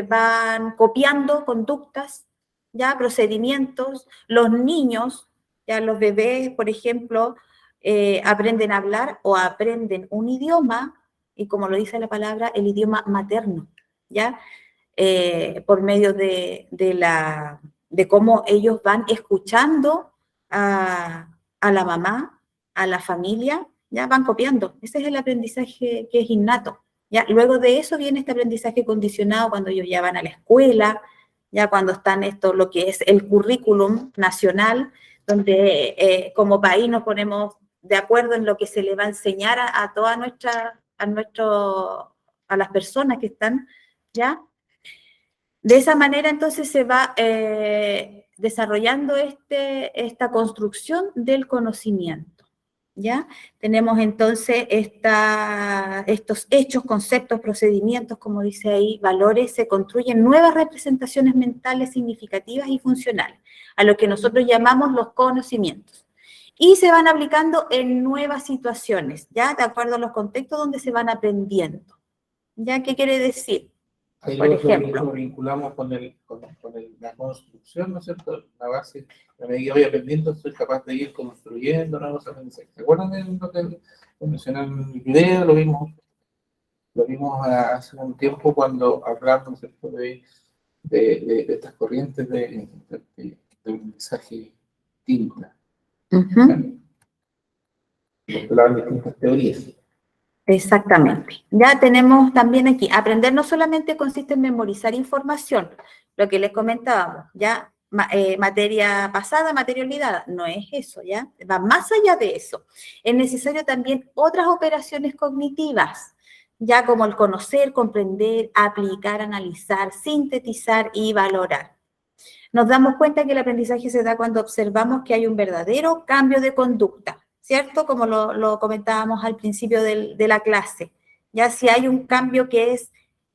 van copiando conductas, ya procedimientos, los niños, ya los bebés, por ejemplo, aprenden a hablar o aprenden un idioma, y como lo dice la palabra, el idioma materno, ¿ya? Por medio de cómo ellos van escuchando a la mamá, a la familia, ya van copiando. Ese es el aprendizaje que es innato, ¿ya? Luego de eso viene este aprendizaje condicionado cuando ellos ya van a la escuela, ya cuando están lo que es el currículum nacional, donde como país nos ponemos de acuerdo en lo que se le va a enseñar a toda a las personas que están ¿ya? De esa manera, entonces, se va desarrollando esta construcción del conocimiento, ¿ya? Tenemos, entonces, estos hechos, conceptos, procedimientos, como dice ahí, valores, se construyen nuevas representaciones mentales significativas y funcionales, a lo que nosotros llamamos los conocimientos. Y se van aplicando en nuevas situaciones, ¿ya? De acuerdo a los contextos donde se van aprendiendo. ¿Ya? ¿Qué quiere decir? Ahí Por lo ejemplo. vinculamos con la construcción, ¿no es cierto? La base, a medida que voy aprendiendo, soy capaz de ir construyendo nuevos aprendizajes. ¿Se acuerdan de lo que mencioné en el video? Lo vimos hace un tiempo cuando hablamos, ¿no es cierto?, de estas corrientes de aprendizaje distintas. Las distintas teorías. Exactamente. Ya tenemos también aquí, aprender no solamente consiste en memorizar información, lo que les comentábamos, ya materia pasada, materia olvidada, no es eso, ya, va más allá de eso. Es necesario también otras operaciones cognitivas, ya como el conocer, comprender, aplicar, analizar, sintetizar y valorar. Nos damos cuenta que el aprendizaje se da cuando observamos que hay un verdadero cambio de conducta, ¿cierto? Como lo comentábamos al principio de la clase. Ya si hay un cambio que es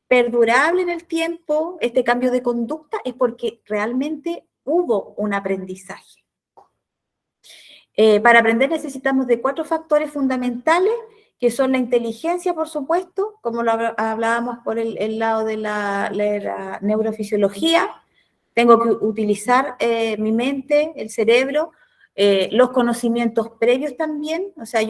perdurable en el tiempo, este cambio de conducta es porque realmente hubo un aprendizaje. Para aprender necesitamos de 4 factores fundamentales, que son la inteligencia, por supuesto, como lo hablábamos por el lado de la neurofisiología. Tengo que utilizar mi mente, el cerebro, los conocimientos previos también, o sea,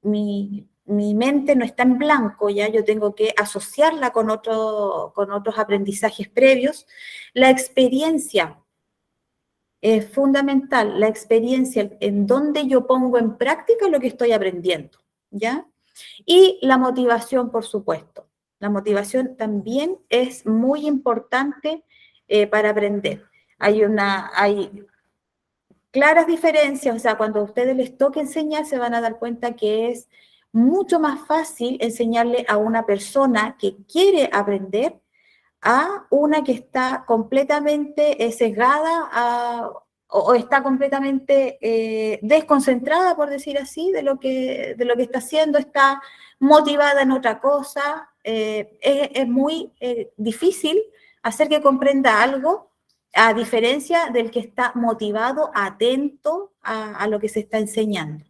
mi mente no está en blanco, ya yo tengo que asociarla con otros aprendizajes previos. La experiencia es fundamental, la experiencia en donde yo pongo en práctica lo que estoy aprendiendo, ¿ya? Y la motivación, por supuesto. La motivación también es muy importante para aprender. Hay claras diferencias, o sea, cuando a ustedes les toque enseñar se van a dar cuenta que es mucho más fácil enseñarle a una persona que quiere aprender a una que está completamente sesgada o está completamente desconcentrada, por decir así, de lo que está haciendo, está motivada en otra cosa. Es muy difícil hacer que comprenda algo, a diferencia del que está motivado, atento a lo que se está enseñando.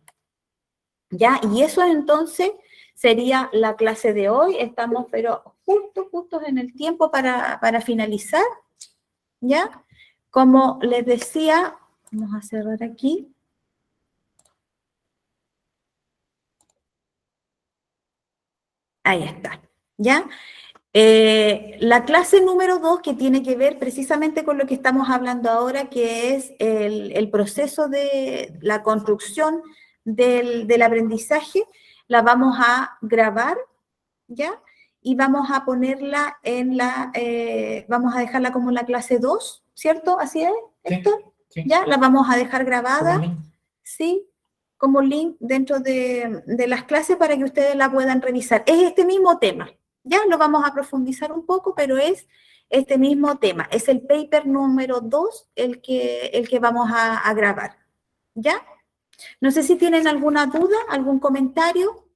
¿Ya? Y eso entonces sería la clase de hoy. Estamos, pero justos en el tiempo para finalizar. ¿Ya? Como les decía, vamos a cerrar aquí. Ahí está. ¿Ya? La clase número 2, que tiene que ver precisamente con lo que estamos hablando ahora, que es el proceso de la construcción del aprendizaje, la vamos a grabar, ¿ya? Y vamos a ponerla vamos a dejarla como en la clase 2, ¿cierto? ¿Así es, Héctor? Sí. ¿Ya? La vamos a dejar grabada, ¿sí? Como link dentro de las clases para que ustedes la puedan revisar. Es este mismo tema. Ya lo vamos a profundizar un poco, pero es este mismo tema. Es el paper número 2 el que vamos a grabar. ¿Ya? No sé si tienen alguna duda, algún comentario.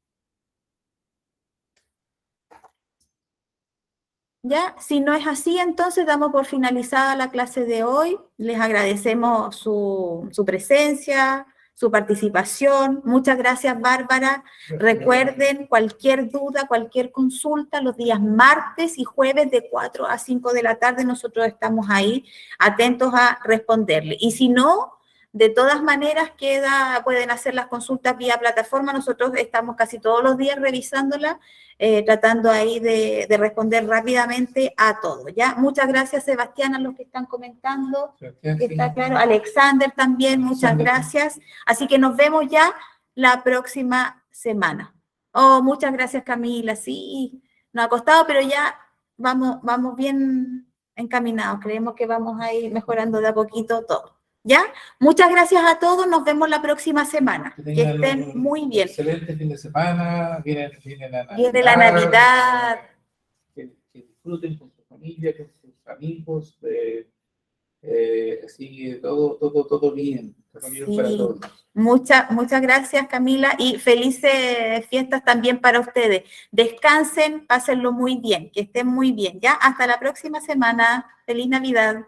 ¿Ya? Si no es así, entonces damos por finalizada la clase de hoy. Les agradecemos su presencia, su participación. Muchas gracias, Bárbara. Recuerden, cualquier duda, cualquier consulta, los días martes y jueves de 4 a 5 de la tarde, nosotros estamos ahí atentos a responderle. Y si no, de todas maneras pueden hacer las consultas vía plataforma. Nosotros estamos casi todos los días revisándolas, tratando ahí de responder rápidamente a todo, ¿ya? Muchas gracias, Sebastián, a los que están comentando. Está claro. Alexander también, muchas gracias. Así que nos vemos ya la próxima semana. Oh, muchas gracias, Camila. Sí, nos ha costado, pero ya vamos bien encaminados. Creemos que vamos a ir mejorando de a poquito todo. ¿Ya? Muchas gracias a todos, nos vemos la próxima semana. Que estén muy bien. Excelente fin de semana, viene la Navidad. Viene la Navidad. Que disfruten con su familia, con sus amigos, así todo bien, todo bien para Sí. todos. Muchas gracias, Camila, y felices fiestas también para ustedes. Descansen, pásenlo muy bien, que estén muy bien. Ya, hasta la próxima semana. Feliz Navidad.